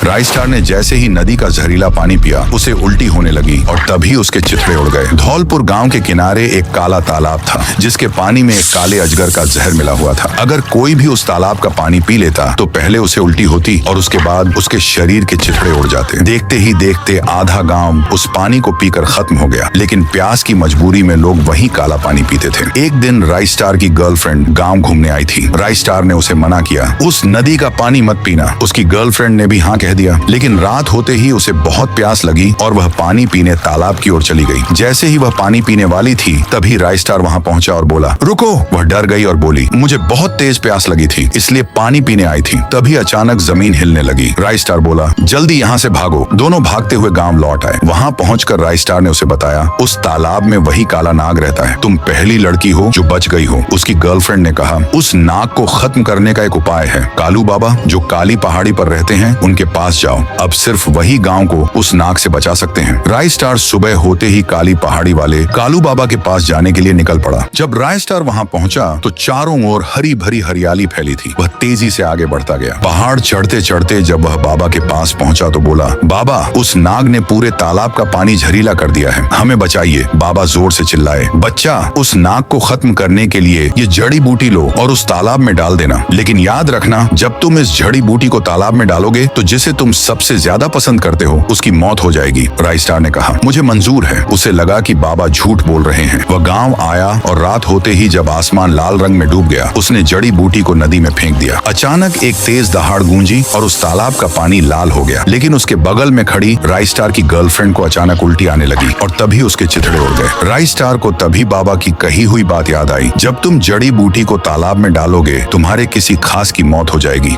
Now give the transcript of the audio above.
राय star ने जैसे ही नदी का जहरीला पानी पिया उसे उल्टी होने लगी और तभी उसके चिथड़े उड़ गए। धौलपुर गांव के किनारे एक काला तालाब था जिसके पानी में एक काले अजगर का जहर मिला हुआ था। अगर कोई भी उस तालाब का पानी पी लेता तो पहले उसे उल्टी होती और उसके बाद उसके शरीर के चिथड़े उड़ जाते। देखते ही देखते आधा गांव उस पानी को पीकर खत्म हो गया, लेकिन प्यास की मजबूरी में लोग वही काला पानी पीते थे। एक दिन राय स्टार की गर्लफ्रेंड गांव घूमने आई थी। राय स्टार ने उसे मना किया, उस नदी का पानी मत पीना। उसकी गर्लफ्रेंड ने भी हाँ कह दिया, लेकिन रात होते ही उसे बहुत प्यास लगी और वह पानी पीने तालाब की ओर चली गई। जैसे ही वह पानी पीने वाली थी तभी राय स्टार वहाँ पहुंचा और बोला, रुको। वह डर गई और बोली, मुझे बहुत तेज प्यास लगी थी इसलिए पानी पीने आई थी। तभी अचानक जमीन हिलने लगी। राय स्टार बोला, जल्दी यहाँ से भागो। दोनों भागते हुए गांव लौट आए। वहाँ पहुंचकर राय स्टार ने उसे बताया, उस तालाब में वही काला नाग रहता है। तुम पहली लड़की हो जो बच गई हो। उसकी गर्लफ्रेंड ने कहा, उस नाग को खत्म करने का एक उपाय है। कालू बाबा जो काली पहाड़ी पर रहते हैं उनके पास जाओ। अब सिर्फ वही गांव को उस नाग से बचा सकते हैं। राय स्टार सुबह होते ही काली पहाड़ी वाले कालू बाबा के पास जाने के लिए निकल पड़ा। जब राय स्टार वहाँ पहुँचा तो चारों ओर हरी भरी हरियाली फैली थी। वह तेजी से आगे बढ़ता गया। पहाड़ चढ़ते चढ़ते जब वह बाबा के पास पहुँचा तो बोला, बाबा उस नाग ने पूरे तालाब का पानी जहरीला कर दिया है, हमें बचाइए। बाबा जोर से चिल्लाए, बच्चा उस नाग को खत्म करने के लिए ये जड़ी बूटी लो और उस तालाब में डाल देना, लेकिन याद रखना जब तुम इस जड़ी बूटी को तालाब में डालोगे तो जिसे तुम सबसे ज्यादा पसंद करते हो उसकी मौत हो जाएगी। राय स्टार ने कहा, मुझे मंजूर है। उसे लगा कि बाबा झूठ बोल रहे हैं। वह गांव आया और रात होते ही जब आसमान लाल रंग में डूब गया उसने जड़ी बूटी को नदी में फेंक दिया। अचानक एक तेज दहाड़ गूंजी और उस तालाब का पानी लाल हो गया, लेकिन उसके बगल में खड़ी राय स्टार की गर्लफ्रेंड को अचानक उल्टी आने लगी और तभी उसके चिथड़े उड़ गए। राय स्टार को तभी बाबा की कही हुई बात याद आई, जब तुम जड़ी बूटी को तालाब में डालोगे तुम्हारे किसी खास की मौत हो जाएगी।